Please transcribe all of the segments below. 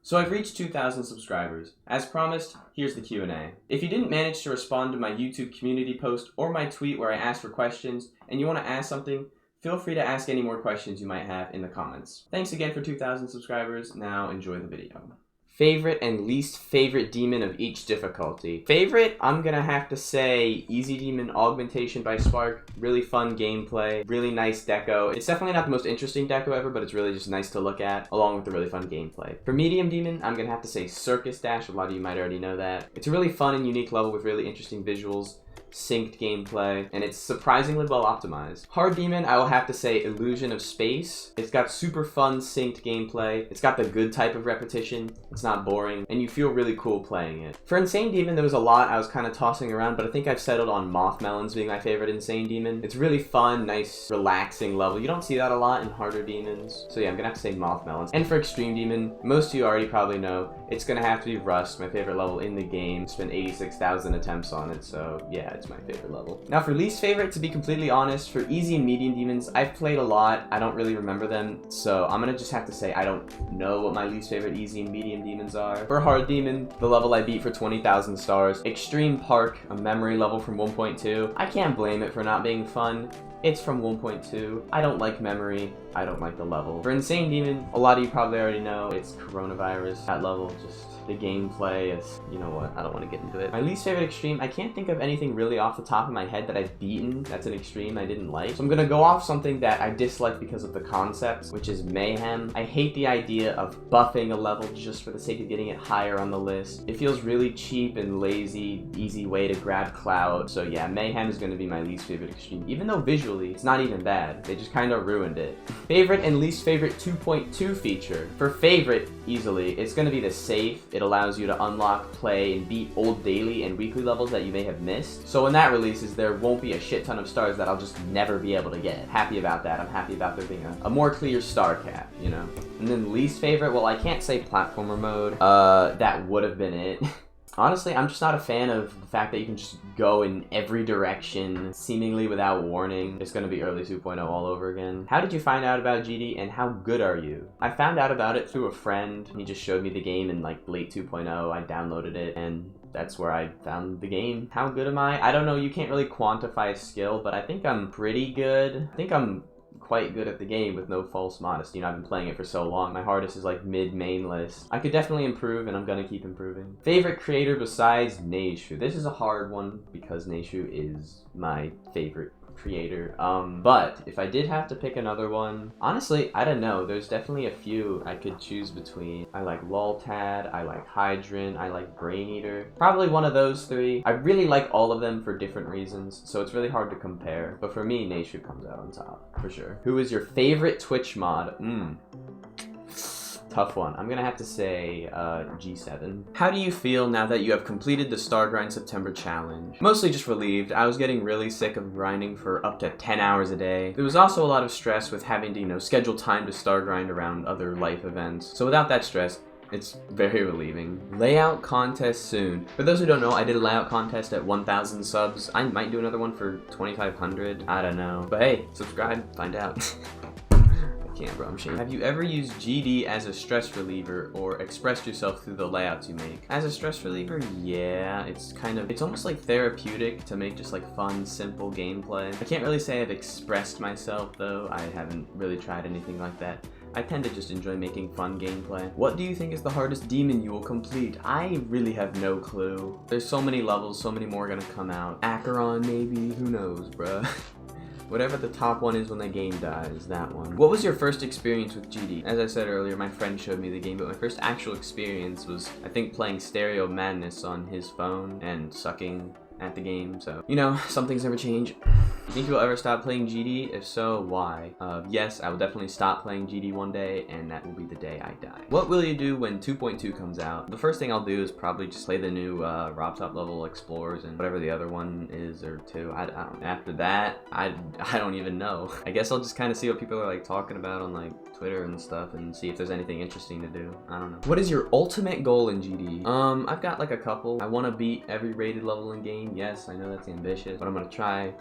So I've reached 2,000 subscribers. As promised, here's the Q&A. If you didn't manage to respond to my YouTube community post or my tweet where I asked for questions, and you want to ask something, feel free to ask any more questions you might have in the comments. Thanks again for 2,000 subscribers. Now enjoy the video. Favorite and least favorite demon of each difficulty. Favorite, I'm gonna have to say Easy Demon Augmentation by Spark. Really fun gameplay, really nice deco. It's definitely not the most interesting deco ever, but it's really just nice to look at, along with the really fun gameplay. For Medium Demon, I'm gonna have to say Circus Dash. A lot of you might already know that. It's a really fun and unique level with really interesting visuals, synced gameplay, and it's surprisingly well optimized. Hard Demon, I will have to say Illusion of Space. It's got super fun synced gameplay. It's got the good type of repetition. It's not boring, and you feel really cool playing it. For Insane Demon, there was a lot I was kind of tossing around, but I think I've settled on Mothmelons being my favorite Insane Demon. It's really fun, nice, relaxing level. You don't see that a lot in harder demons, so yeah, I'm gonna have to say Mothmelons. And for Extreme Demon, most of you already probably know, it's gonna have to be Rust, my favorite level in the game. Spent 86,000 attempts on it, so yeah, it's my favorite level. Now for least favorite, to be completely honest, for Easy and Medium Demons, I've played a lot. I don't really remember them, so I'm gonna just have to say I don't know what my least favorite Easy and Medium Demons are. For Hard Demon, the level I beat for 20,000 stars. Extreme Park, a memory level from 1.2. I can't blame it for not being fun. It's from 1.2. I don't like memory. I don't like the level. For Insane Demon, a lot of you probably already know, it's Coronavirus. That level, just the gameplay is, you know what, I don't want to get into it. My least favorite Extreme, I can't think of anything really off the top of my head that I've beaten that's an Extreme I didn't like. So I'm gonna go off something that I dislike because of the concept, which is Mayhem. I hate the idea of buffing a level just for the sake of getting it higher on the list. It feels really cheap and lazy, easy way to grab clout. So yeah, Mayhem is gonna be my least favorite Extreme, even though visually it's not even bad. They just kind of ruined it. Favorite and least favorite 2.2 feature. For favorite, easily, it's gonna be the safe. It allows you to unlock, play, and beat old daily and weekly levels that you may have missed. So when that releases, there won't be a shit ton of stars that I'll just never be able to get. Happy about that. I'm happy about there being a more clear star cap, you know? And then least favorite, well, I can't say platformer mode. That would have been it. Honestly, I'm just not a fan of the fact that you can just go in every direction, seemingly without warning. It's gonna be early 2.0 all over again. How did you find out about GD, and how good are you? I found out about it through a friend. He just showed me the game in like late 2.0. I downloaded it, and that's where I found the game. How good am I? I don't know, you can't really quantify skill, but I think I'm pretty good. I think I'm quite good at the game with no false modesty. You know, I've been playing it for so long. My hardest is like mid-main list. I could definitely improve, and I'm gonna keep improving. Favorite creator besides Neishu. This is a hard one because Neishu is my favorite creator. But if I did have to pick another one, honestly, I don't know. There's definitely a few I could choose between. I like Loltad, I like Hydran, I like Brain Eater. Probably one of those three. I really like all of them for different reasons, so it's really hard to compare. But for me, Neishu comes out on top, for sure. Who is your favorite Twitch mod? Tough one. I'm gonna have to say G7. How do you feel now that you have completed the Star Grind September challenge? Mostly just relieved. I was getting really sick of grinding for up to 10 hours a day. There was also a lot of stress with having to, you know, schedule time to Star Grind around other life events. So without that stress, it's very relieving. Layout contest soon. For those who don't know, I did a layout contest at 1,000 subs. I might do another one for 2,500. I don't know. But hey, subscribe, find out. Bro, I'm ashamed. Have you ever used GD as a stress reliever or expressed yourself through the layouts you make? As a stress reliever, yeah, it's almost like therapeutic to make just like fun, simple gameplay. I can't really say I've expressed myself though. I haven't really tried anything like that. I tend to just enjoy making fun gameplay. What do you think is the hardest demon you will complete? I really have no clue. There's so many levels, so many more gonna come out. Acheron maybe, who knows, bruh. Whatever the top one is when the game dies, that one. What was your first experience with GD? As I said earlier, my friend showed me the game, but my first actual experience was, I think, playing Stereo Madness on his phone and sucking at the game, so, you know, some things never change. Think you'll ever stop playing GD? If so, why? Yes, I will definitely stop playing GD one day, and that will be the day I die. What will you do when 2.2 comes out? The first thing I'll do is probably just play the new Rob Top level Explorers and whatever the other one is, or two. I don't. After that, I don't even know. I guess I'll just kind of see what people are like talking about on like Twitter and stuff, and see if there's anything interesting to do. I don't know. What is your ultimate goal in GD? I've got like a couple. I want to beat every rated level in game. Yes, I know that's ambitious, but I'm gonna try.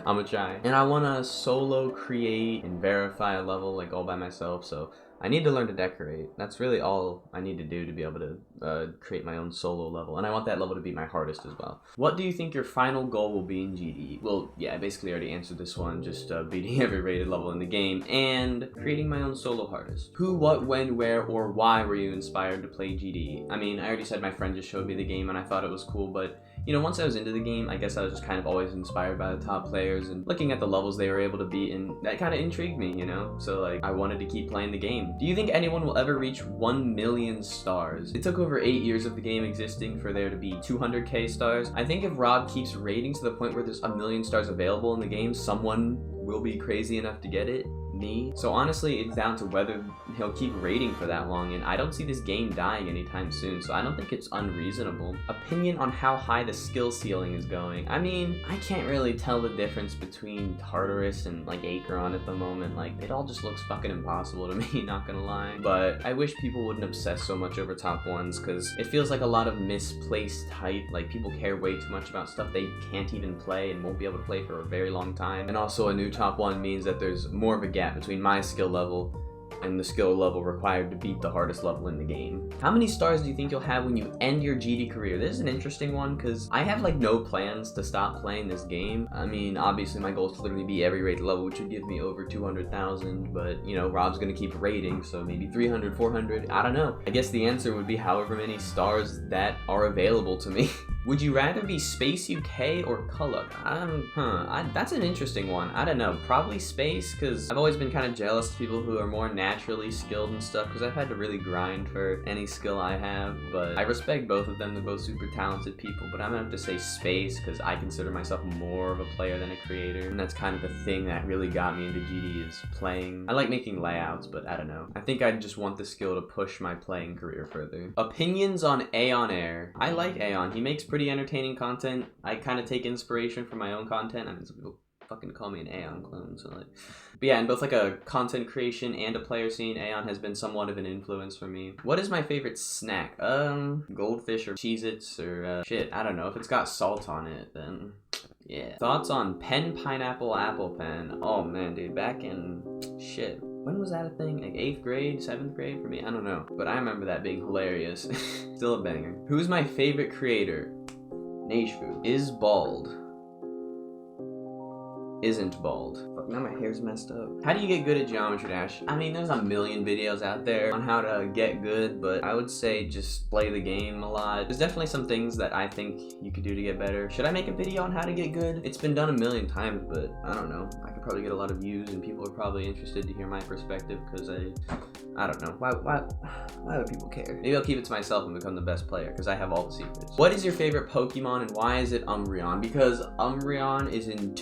I'm gonna try. And I want to solo create and verify a level like all by myself, so I need to learn to decorate. That's really all I need to do to be able to create my own solo level. And I want that level to be my hardest as well. What do you think your final goal will be in GD? Well, yeah, I basically already answered this one. Just beating every rated level in the game and creating my own solo hardest. Who, what, when, where, or why were you inspired to play GD? I mean, I already said my friend just showed me the game and I thought it was cool, but you know, once I was into the game, I guess I was just kind of always inspired by the top players and looking at the levels they were able to beat, and that kind of intrigued me, you know? So like, I wanted to keep playing the game. Do you think anyone will ever reach 1 million stars? It took over 8 years of the game existing for there to be 200k stars. I think if Rob keeps rating to the point where there's 1 million stars available in the game, someone will be crazy enough to get it. Me. So honestly, it's down to whether he'll keep rating for that long, and I don't see this game dying anytime soon, so I don't think it's unreasonable. Opinion on how high the skill ceiling is going. I mean, I can't really tell the difference between Tartarus and like Acheron at the moment. Like, it all just looks fucking impossible to me, not gonna lie. But I wish people wouldn't obsess so much over top ones, because it feels like a lot of misplaced hype. Like, people care way too much about stuff they can't even play and won't be able to play for a very long time. And also, a new top one means that there's more of a gap between my skill level and the skill level required to beat the hardest level in the game. How many stars do you think you'll have when you end your GD career? This is an interesting one because I have like no plans to stop playing this game. I mean, obviously my goal is to literally be every rated level, which would give me over 200,000, but you know, Rob's gonna keep rating, so maybe 300, 400, I don't know. I guess the answer would be however many stars that are available to me. Would you rather be Space UK or Kuluk? That's an interesting one. I don't know, probably Space, because I've always been kind of jealous of people who are more naturally skilled and stuff, because I've had to really grind for any skill I have, but I respect both of them. They're both super talented people, but I'm gonna have to say Space, because I consider myself more of a player than a creator, and that's kind of the thing that really got me into GD is playing. I like making layouts, but I don't know. I think I just want the skill to push my playing career further. Opinions on Aeon Air. I like Aeon. He makes pretty entertaining content. I kind of take inspiration from my own content. I mean, some people fucking call me an Aeon clone, so like, but yeah, in both like a content creation and a player scene, Aeon has been somewhat of an influence for me. What is my favorite snack? Goldfish or Cheez-Its or shit, I don't know. If it's got salt on it, then yeah. Thoughts on pen, pineapple, apple pen? Oh man, dude, back in shit. When was that a thing? Like 8th grade, 7th grade for me? I don't know. But I remember that being hilarious. Still a banger. Who's my favorite creator? Nashfu. Is bald. Isn't bald. Fuck, now my hair's messed up. How do you get good at Geometry Dash? I mean, there's a million videos out there on how to get good, but I would say just play the game a lot. There's definitely some things that I think you could do to get better. Should I make a video on how to get good? It's been done a million times, but I don't know. I could probably get a lot of views and people are probably interested to hear my perspective because I don't know. Why would people care? Maybe I'll keep it to myself and become the best player because I have all the secrets. What is your favorite Pokemon and why is it Umbreon? Because Umbreon is in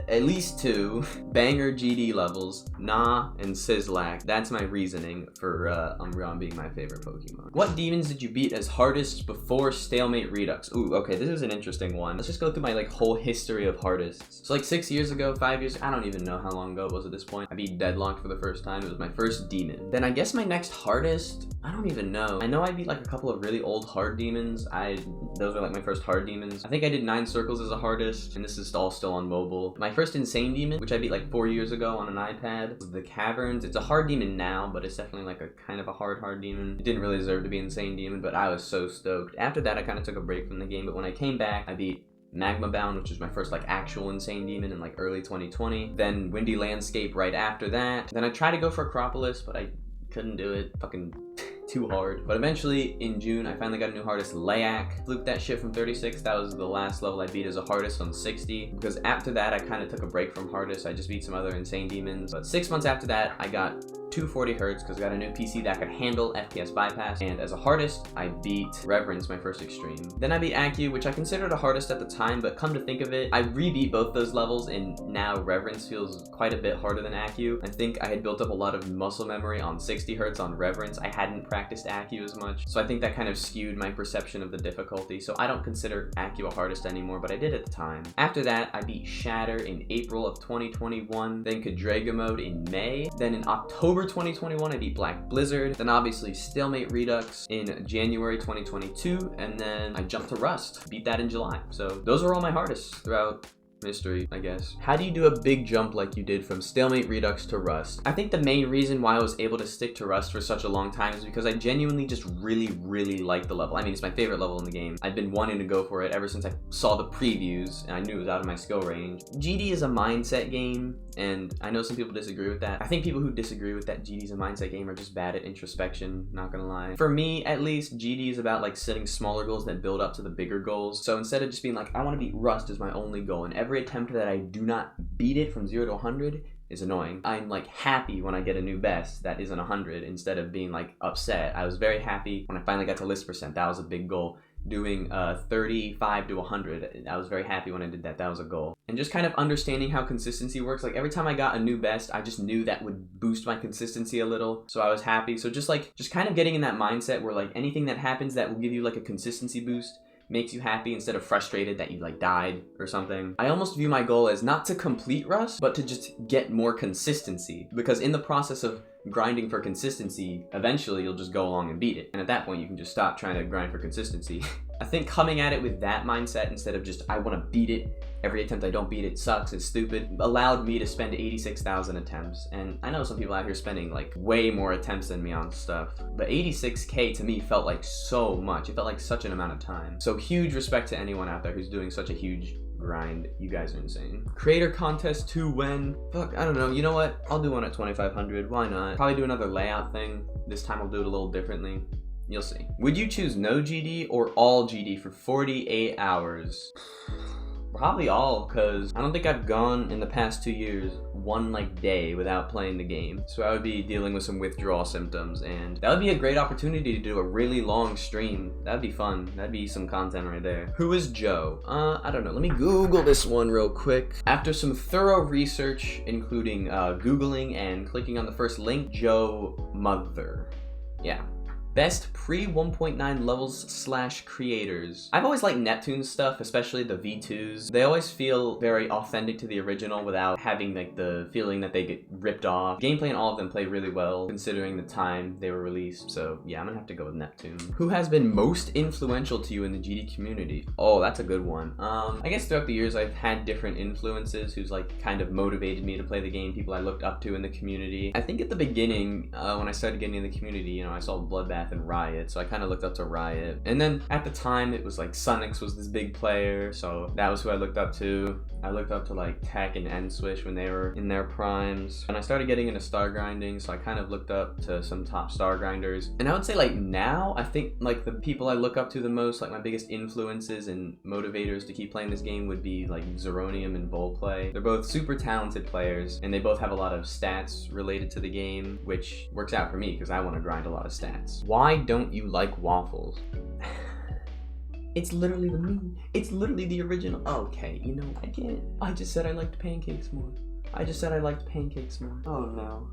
at least two banger GD levels, Nah and Sizzlack. That's my reasoning for Umbreon being my favorite Pokemon. What demons did you beat as hardest before Stalemate Redux? Ooh, okay, this is an interesting one. Let's just go through my like whole history of hardest. So like 6 years ago, 5 years, I don't even know how long ago it was at this point. I beat Deadlocked for the first time. It was my first demon. Then I guess my next hardest, I don't even know. I know I beat like a couple of really old hard demons. Those were like my first hard demons. I think I did 9 circles as a hardest, and this is all still on mobile. My first insane demon, which I beat like 4 years ago on an iPad, was the Caverns. It's a hard demon now, but it's definitely like a kind of a hard demon. It didn't really deserve to be insane demon, but I was so stoked. After that, I kind of took a break from the game, but when I came back, I beat Magma Bound, which was my first like actual insane demon in like early 2020. Then Windy Landscape right after that. Then I tried to go for Acropolis, but I couldn't do it. Fucking too hard. But eventually in June I finally got a new hardest, Layak. Fluked that shit from 36. That was the last level I beat as a hardest on 60, because after that I kind of took a break from hardest. I just beat some other insane demons, but 6 months after that I got 240 Hz because I got a new PC that could handle FPS bypass, and as a hardest I beat Reverence, my first extreme. Then I beat Accu, which I considered a hardest at the time, but come to think of it, I re-beat both those levels and now Reverence feels quite a bit harder than Accu. I think I had built up a lot of muscle memory on 60 Hz on Reverence. I hadn't practiced Accu as much, so I think that kind of skewed my perception of the difficulty, so I don't consider Accu a hardest anymore, but I did at the time. After that I beat Shatter in April of 2021, then Cadrega Mode in May, then in October 2021 I beat Black Blizzard, then obviously Stalemate Redux in January 2022, and then I jumped to Rust, beat that in July. So those were all my hardest throughout mystery, I guess. How do you do a big jump like you did from Stalemate Redux to Rust? I think the main reason why I was able to stick to Rust for such a long time is because I genuinely just really like the level. I mean, it's my favorite level in the game. I've been wanting to go for it ever since I saw the previews and I knew it was out of my skill range. GD is a mindset game, and I know some people disagree with that. I think people who disagree with that GD is a mindset game are just bad at introspection, not gonna lie. For me, at least, GD is about like setting smaller goals that build up to the bigger goals. So instead of just being like, I want to beat Rust as my only goal, and every attempt that I do not beat it from 0 to 100 is annoying. I'm like happy when I get a new best that isn't 100 instead of being like upset. I was very happy when I finally got to list percent. That was a big goal. Doing 35 to 100, I was very happy when I did that. That was a goal. And just kind of understanding how consistency works. Like every time I got a new best, I just knew that would boost my consistency a little, so I was happy. So just kind of getting in that mindset where like anything that happens that will give you like a consistency boost makes you happy instead of frustrated that you like died or something. I almost view my goal as not to complete Rust, but to just get more consistency, because in the process of grinding for consistency, eventually you'll just go along and beat it. And at that point, you can just stop trying to grind for consistency. I think coming at it with that mindset instead of just, I want to beat it, every attempt I don't beat it sucks, it's stupid, allowed me to spend 86,000 attempts. And I know some people out here spending like way more attempts than me on stuff, but 86K to me felt like so much. It felt like such an amount of time. So huge respect to anyone out there who's doing such a huge grind. You guys are insane. Creator contest to when? Fuck, I don't know. You know what? I'll do one at 2,500. Why not? Probably do another layout thing. This time I'll do it a little differently. You'll see. Would you choose no GD or all GD for 48 hours? Probably all, because I don't think I've gone in the past 2 years one like day without playing the game. So I would be dealing with some withdrawal symptoms, and that would be a great opportunity to do a really long stream. That'd be fun. That'd be some content right there. Who is Joe? I don't know. Let me Google this one real quick. After some thorough research, including Googling and clicking on the first link, Joe Mother. Yeah. Best pre-1.9 levels / creators. I've always liked Neptune's stuff, especially the V2s. They always feel very authentic to the original without having like the feeling that they get ripped off. Gameplay in all of them play really well considering the time they were released. So yeah, I'm gonna have to go with Neptune. Who has been most influential to you in the GD community? Oh, that's a good one. I guess throughout the years I've had different influences who's like kind of motivated me to play the game, people I looked up to in the community. I think at the beginning, when I started getting in the community, you know, I saw Bloodbath and Riot, so I kind of looked up to Riot. And then at the time it was like Sunix was this big player, so that was who I looked up to. I looked up to like Tech and N-Swish when they were in their primes. And I started getting into star grinding, so I kind of looked up to some top star grinders. And I would say like now, I think like the people I look up to the most, like my biggest influences and motivators to keep playing this game would be like Zeronium and Volplay. They're both super talented players, and they both have a lot of stats related to the game, which works out for me because I want to grind a lot of stats. Why don't you like waffles? It's literally the me. It's literally the original. Okay, you know, I can't. I just said I liked pancakes more. I just said I liked pancakes more. Oh no.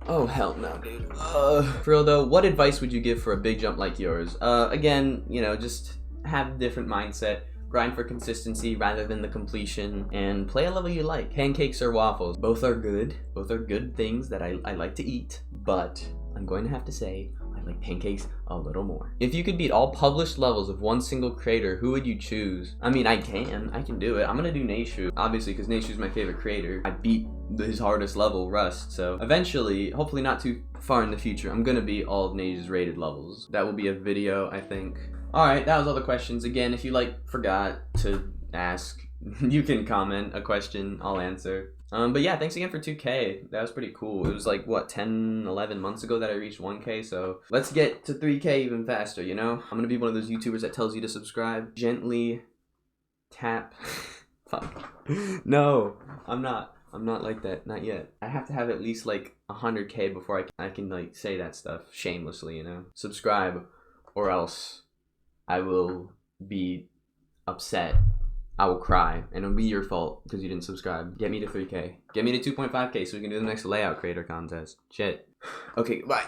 Oh hell no, dude. For real though, what advice would you give for a big jump like yours? Again, you know, just have a different mindset. Grind for consistency rather than the completion, and play a level you like. Pancakes or waffles, both are good. Both are good things that I like to eat, but I'm going to have to say I like pancakes a little more. If you could beat all published levels of one single creator, who would you choose? I mean, I can do it. I'm gonna do Naishu, obviously, because Naishu's my favorite creator. I beat his hardest level, Rust, so eventually, hopefully not too far in the future, I'm gonna beat all of Naishu's rated levels. That will be a video, I think. Alright, that was all the questions. Again, if you forgot to ask, you can comment a question, I'll answer. But yeah, thanks again for 2K. That was pretty cool. It was like, what, 10, 11 months ago that I reached 1K, so let's get to 3K even faster, you know? I'm gonna be one of those YouTubers that tells you to subscribe. Gently tap. Fuck. No, I'm not. I'm not like that, not yet. I have to have at least like 100K before I can like say that stuff shamelessly, you know? Subscribe, or else I will be upset. I will cry, and it'll be your fault because you didn't subscribe. Get me to 3K. Get me to 2.5K so we can do the next layout creator contest. Shit. Okay, bye.